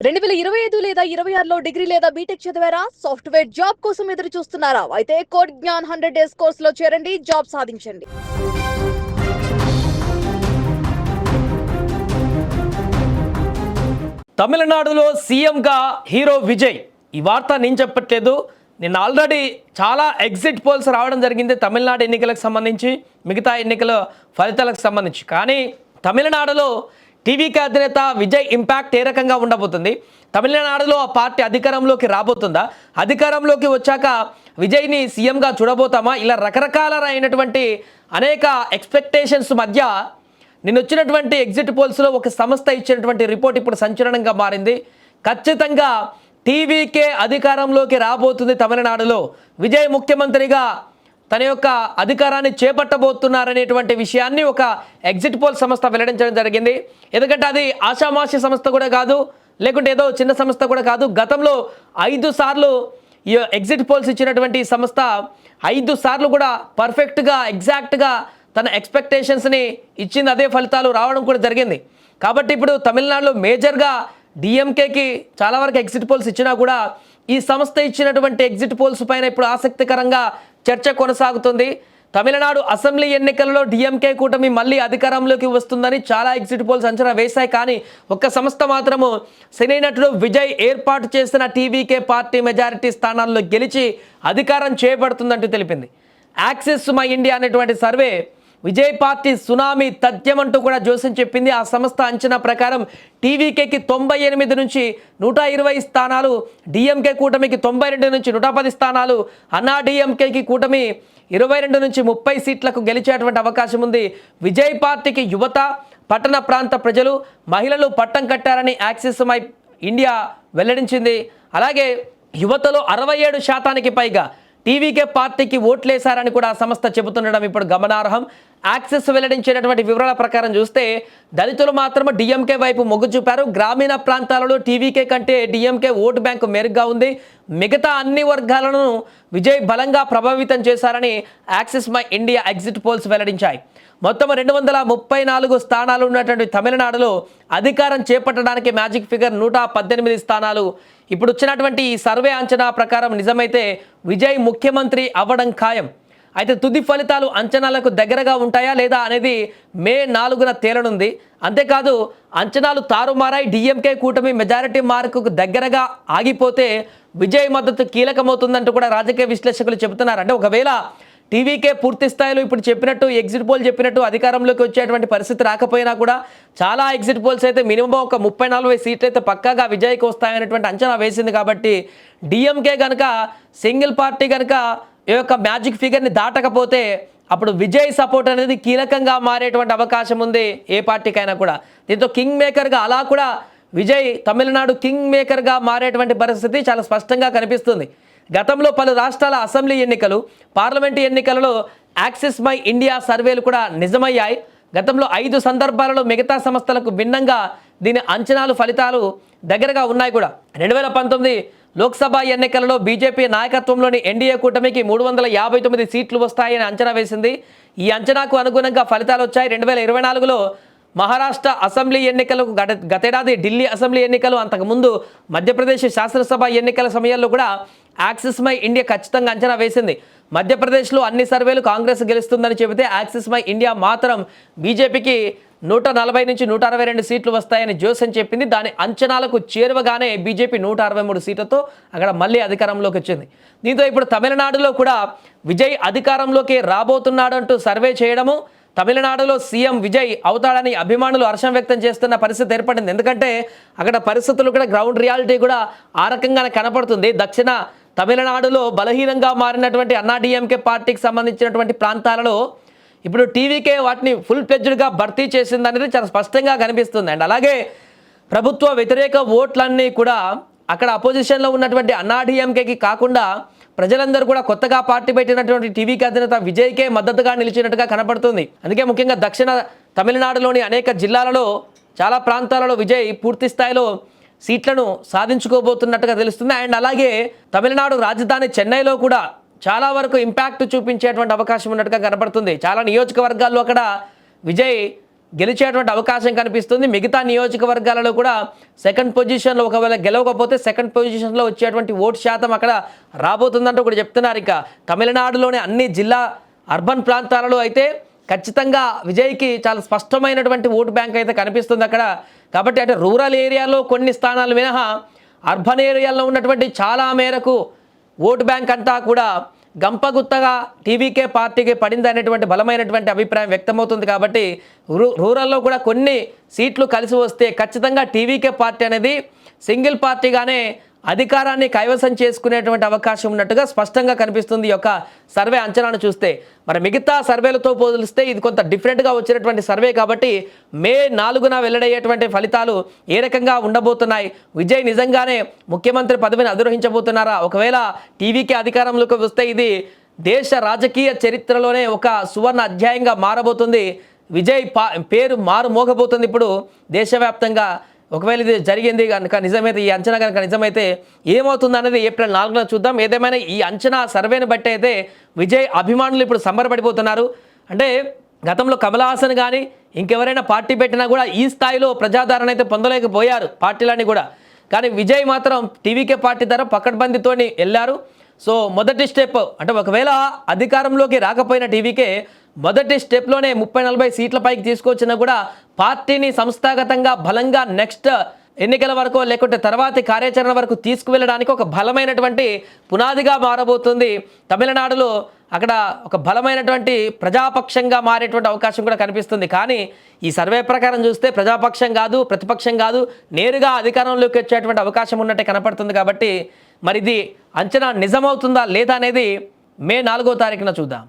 2025 లేదా 26లో డిగ్రీ లేదా బీటెక్ చదివారా? సాఫ్ట్‌వేర్ జాబ్ కోసం ఎదురు చూస్తున్నారా? అయితే కోడ్ జ్ఞాన్ 100 డేస్ కోర్సులో చేరండి, జాబ్ సాధించండి. తమిళనాడులో సీఎంగా హీరో విజయ్. ఈ వార్త నేను చెప్పట్లేదు. నిన్న ఆల్రెడీ చాలా ఎగ్జిట్ పోల్స్ రావడం జరిగింది తమిళనాడు ఎన్నికలకు సంబంధించి, మిగతా ఎన్నికల ఫలితాలకు సంబంధించి. కానీ తమిళనాడులో టీవీకి అధినేత విజయ్ ఇంపాక్ట్ ఏ రకంగా ఉండబోతుంది? తమిళనాడులో ఆ పార్టీ అధికారంలోకి రాబోతుందా? అధికారంలోకి వచ్చాక విజయ్ని సీఎంగా చూడబోతామా? ఇలా రకరకాలైనటువంటి అనేక ఎక్స్పెక్టేషన్స్ మధ్య నిన్న వచ్చినటువంటి ఎగ్జిట్ పోల్స్లో ఒక సంస్థ ఇచ్చినటువంటి రిపోర్ట్ ఇప్పుడు సంచలనంగా మారింది. ఖచ్చితంగా టీవీకే అధికారంలోకి రాబోతుంది తమిళనాడులో. విజయ్ ముఖ్యమంత్రిగా తన యొక్క అధికారాన్ని చేపట్టబోతున్నారనేటువంటి విషయాన్ని ఒక ఎగ్జిట్ పోల్ సంస్థ వెల్లడించడం జరిగింది. ఎందుకంటే అది ఆషామాషి సంస్థ కూడా కాదు, లేకుంటే ఏదో చిన్న సంస్థ కూడా కాదు. గతంలో 5 సార్లు ఈ ఎగ్జిట్ పోల్స్ ఇచ్చినటువంటి సంస్థ 5 సార్లు కూడా పర్ఫెక్ట్గా ఎగ్జాక్ట్గా తన ఎక్స్పెక్టేషన్స్ని ఇచ్చింది. అదే ఫలితాలు రావడం కూడా జరిగింది. కాబట్టి ఇప్పుడు తమిళనాడులో మేజర్గా డిఎంకేకి చాలా వరకు ఎగ్జిట్ పోల్స్ ఇచ్చినా కూడా ఈ సంస్థ ఇచ్చినటువంటి ఎగ్జిట్ పోల్స్ పైన ఇప్పుడు ఆసక్తికరంగా చర్చ కొనసాగుతుంది. తమిళనాడు అసెంబ్లీ ఎన్నికలలో డిఎంకే కూటమి మళ్ళీ అధికారంలోకి వస్తుందని చాలా ఎగ్జిట్ పోల్స్ అంచనా వేశాయి. కానీ ఒక్క సంస్థ మాత్రము సినీ నటుడు విజయ్ ఏర్పాటు చేసిన టీవీకే పార్టీ మెజారిటీ స్థానాల్లో గెలిచి అధికారం చేపడుతుందంటూ తెలిపింది. యాక్సిస్ మై ఇండియా అనేటువంటి సర్వే విజయ్ పార్టీ సునామీ తథ్యం అంటూ కూడా జోస్యం చెప్పింది. ఆ సంస్థ అంచనా ప్రకారం టీవీకేకి 98 నుంచి 120 స్థానాలు, డిఎంకే కూటమికి 92 నుంచి 110 స్థానాలు, అన్నా డిఎంకేకి కూటమి 22 నుంచి 30 సీట్లకు గెలిచేటువంటి అవకాశం ఉంది. విజయ్ పార్టీకి యువత, పట్టణ ప్రాంత ప్రజలు, మహిళలు పట్టం కట్టారని యాక్సిస్ మై ఇండియా వెల్లడించింది. అలాగే యువతలో 67% పైగా టీవీకే పార్టీకి ఓట్లేశారని కూడా ఆ సంస్థ చెబుతుండడం ఇప్పుడు గమనార్హం. యాక్సిస్ వెల్లడించినటువంటి వివరాల ప్రకారం చూస్తే దళితులు మాత్రమే డిఎంకే వైపు మొగ్గు చూపారు. గ్రామీణ ప్రాంతాలలో టీవీకే కంటే డిఎంకే ఓటు బ్యాంకు మెరుగ్గా ఉంది. మిగతా అన్ని వర్గాలను విజయ్ బలంగా ప్రభావితం చేశారని axis my India exit polls వెల్లడించాయి. మొత్తం 234 స్థానాలు ఉన్నటువంటి తమిళనాడులో అధికారం చేపట్టడానికి మ్యాజిక్ ఫిగర్ 118 స్థానాలు. ఇప్పుడు వచ్చినటువంటి ఈ సర్వే అంచనా ప్రకారం నిజమైతే విజయ్ ముఖ్యమంత్రి అవ్వడం ఖాయం. అయితే తుది ఫలితాలు అంచనాలకు దగ్గరగా ఉంటాయా లేదా అనేది మే 4న తేలనుంది. అంతేకాదు అంచనాలు తారుమారాయి, డిఎంకే కూటమి మెజారిటీ మార్కుకు దగ్గరగా ఆగిపోతే విజయ్ మద్దతు కీలకమవుతుందంటూ కూడా రాజకీయ విశ్లేషకులు చెబుతున్నారు. అంటే ఒకవేళ టీవీకే పూర్తి స్థాయిలో ఇప్పుడు చెప్పినట్టు ఎగ్జిట్ పోల్ చెప్పినట్టు అధికారంలోకి వచ్చేటువంటి పరిస్థితి రాకపోయినా కూడా చాలా ఎగ్జిట్ పోల్స్ అయితే మినిమం ఒక 30-40 సీట్లు అయితే పక్కాగా విజయ్కి వస్తాయనేటువంటి అంచనా వేసింది. కాబట్టి డిఎంకే కనుక సింగిల్ పార్టీ కనుక ఈ యొక్క మ్యాజిక్ ఫిగర్ని దాటకపోతే అప్పుడు విజయ్ సపోర్ట్ అనేది కీలకంగా మారేటువంటి అవకాశం ఉంది ఏ పార్టీకైనా కూడా. దీంతో కింగ్ మేకర్గా అలా కూడా విజయ్ తమిళనాడు కింగ్ మేకర్గా మారేటువంటి పరిస్థితి చాలా స్పష్టంగా కనిపిస్తుంది. గతంలో పలు రాష్ట్రాల అసెంబ్లీ ఎన్నికలు, పార్లమెంటు ఎన్నికలలో యాక్సిస్ మై ఇండియా సర్వేలు కూడా నిజమయ్యాయి. గతంలో 5 సందర్భాలలో మిగతా సంస్థలకు భిన్నంగా దీని అంచనాలు ఫలితాలు దగ్గరగా ఉన్నాయి కూడా. 2019 లోక్సభ ఎన్నికలలో బీజేపీ నాయకత్వంలోని ఎన్డీఏ కూటమికి 359 సీట్లు వస్తాయని అంచనా వేసింది. ఈ అంచనాకు అనుగుణంగా ఫలితాలు వచ్చాయి. 2024లో మహారాష్ట్ర అసెంబ్లీ ఎన్నికలకు, గతేడాది ఢిల్లీ అసెంబ్లీ ఎన్నికలు, అంతకుముందు మధ్యప్రదేశ్ శాసనసభ ఎన్నికల సమయాల్లో కూడా యాక్సిస్ మై ఇండియా ఖచ్చితంగా అంచనా వేసింది. మధ్యప్రదేశ్లో అన్ని సర్వేలు కాంగ్రెస్ గెలుస్తుందని చెబితే యాక్సిస్ మై ఇండియా మాత్రం బీజేపీకి 140 నుంచి 162 సీట్లు వస్తాయని జోసెన్ చెప్పింది. దాని అంచనాలకు చేరువగానే బీజేపీ 163 సీట్లతో అక్కడ మళ్ళీ అధికారంలోకి వచ్చింది. దీంతో ఇప్పుడు తమిళనాడులో కూడా విజయ్ అధికారంలోకి రాబోతున్నాడు అంటూ సర్వే చేయడము, తమిళనాడులో సీఎం విజయ్ అవుతాడని అభిమానులు హర్షం వ్యక్తం చేస్తున్న పరిస్థితి ఏర్పడింది. ఎందుకంటే అక్కడ పరిస్థితులు కూడా, గ్రౌండ్ రియాలిటీ కూడా ఆ రకంగానే కనపడుతుంది. దక్షిణ తమిళనాడులో బలహీనంగా మారినటువంటి అన్నా డిఎంకే పార్టీకి సంబంధించినటువంటి ప్రాంతాలలో ఇప్పుడు టీవీకే వాటిని ఫుల్ ప్లెడ్జ్డ్గా భర్తీ చేసింది అనేది చాలా స్పష్టంగా కనిపిస్తుంది. అండ్ అలాగే ప్రభుత్వ వ్యతిరేక ఓట్లన్నీ కూడా అక్కడ అపోజిషన్లో ఉన్నటువంటి అన్నా డిఎంకేకి కాకుండా ప్రజలందరూ కూడా కొత్తగా పార్టీ పెట్టినటువంటి టీవీకి అధినేత విజయ్కే మద్దతుగా నిలిచినట్టుగా కనపడుతుంది. అందుకే ముఖ్యంగా దక్షిణ తమిళనాడులోని అనేక జిల్లాలలో చాలా ప్రాంతాలలో విజయ్ పూర్తి స్థాయిలో సీట్లను సాధించుకోబోతున్నట్టుగా తెలుస్తుంది. అండ్ అలాగే తమిళనాడు రాజధాని చెన్నైలో కూడా చాలా వరకు ఇంపాక్ట్ చూపించేటువంటి అవకాశం ఉన్నట్టుగా కనపడుతుంది. చాలా నియోజకవర్గాల్లో అక్కడ విజయ్ గెలిచేటువంటి అవకాశం కనిపిస్తుంది. మిగతా నియోజకవర్గాలలో కూడా సెకండ్ పొజిషన్లో ఒకవేళ గెలవకపోతే సెకండ్ పొజిషన్లో వచ్చేటువంటి ఓటు శాతం అక్కడ రాబోతుందంటూ కూడా చెప్తున్నారు. ఇక తమిళనాడులోని అన్ని జిల్లా అర్బన్ ప్రాంతాలలో అయితే ఖచ్చితంగా విజయ్కి చాలా స్పష్టమైనటువంటి ఓటు బ్యాంక్ అయితే కనిపిస్తుంది అక్కడ. కాబట్టి అంటే రూరల్ ఏరియాలో కొన్ని స్థానాలు మినహా అర్బన్ ఏరియాలో ఉన్నటువంటి చాలా మేరకు ఓటు బ్యాంక్ అంతా కూడా గంపగుత్తగా టీవీకే పార్టీకి పడింది అనేటువంటి బలమైనటువంటి అభిప్రాయం వ్యక్తమవుతుంది. కాబట్టి రూరల్లో కూడా కొన్ని సీట్లు కలిసి వస్తే ఖచ్చితంగా టీవీకే పార్టీ అనేది సింగిల్ పార్టీగానే అధికారాన్ని కైవసం చేసుకునేటువంటి అవకాశం ఉన్నట్టుగా స్పష్టంగా కనిపిస్తుంది ఈ యొక్క సర్వే అంచనాను చూస్తే. మరి మిగతా సర్వేలతో పోలిస్తే ఇది కొంత డిఫరెంట్గా వచ్చినటువంటి సర్వే కాబట్టి మే 4న వెల్లడయ్యేటువంటి ఫలితాలు ఏ రకంగా ఉండబోతున్నాయి, విజయ్ నిజంగానే ముఖ్యమంత్రి పదవిని అధిరోహించబోతున్నారా, ఒకవేళ టీవీకి అధికారంలోకి వస్తే ఇది దేశ రాజకీయ చరిత్రలోనే ఒక సువర్ణ అధ్యాయంగా మారబోతుంది. విజయ్ పేరు మోగబోతుంది ఇప్పుడు దేశవ్యాప్తంగా. ఒకవేళ ఇది జరిగింది కనుక నిజమైతే, ఈ అంచనా కనుక నిజమైతే ఏమవుతుంది అనేది ఏప్రిల్ 4న చూద్దాం. ఏదేమైనా ఈ అంచనా సర్వేని బట్టి అయితే విజయ్ అభిమానులు ఇప్పుడు సంబరపడిపోతున్నారు. అంటే గతంలో కమల్ హాసన్ కానీ ఇంకెవరైనా పార్టీ పెట్టినా కూడా ఈ స్థాయిలో ప్రజాదరణ అయితే పొందలేకపోయారు పార్టీలన్నీ కూడా. కానీ విజయ్ మాత్రం టీవీకే పార్టీ ద్వారా పకడ్బందీతోని వెళ్ళారు. సో మొదటి స్టెప్ అంటే ఒకవేళ అధికారంలోకి రాకపోయిన టీవీకే మొదటి స్టెప్లోనే 30-40 సీట్ల పైకి తీసుకొచ్చినా కూడా పార్టీని సంస్థాగతంగా బలంగా నెక్స్ట్ ఎన్నికల వరకు లేకుంటే తర్వాతి కార్యాచరణ వరకు తీసుకువెళ్ళడానికి ఒక బలమైనటువంటి పునాదిగా మారబోతుంది. తమిళనాడులో అక్కడ ఒక బలమైనటువంటి ప్రజాపక్షంగా మారేటువంటి అవకాశం కూడా కనిపిస్తుంది. కానీ ఈ సర్వే ప్రకారం చూస్తే ప్రజాపక్షం కాదు, ప్రతిపక్షం కాదు, నేరుగా అధికారంలోకి వచ్చేటువంటి అవకాశం ఉన్నట్టే కనపడుతుంది. కాబట్టి మరి ఇది అంచనా నిజమవుతుందా లేదా అనేది మే 4వ తారీఖున చూద్దాం.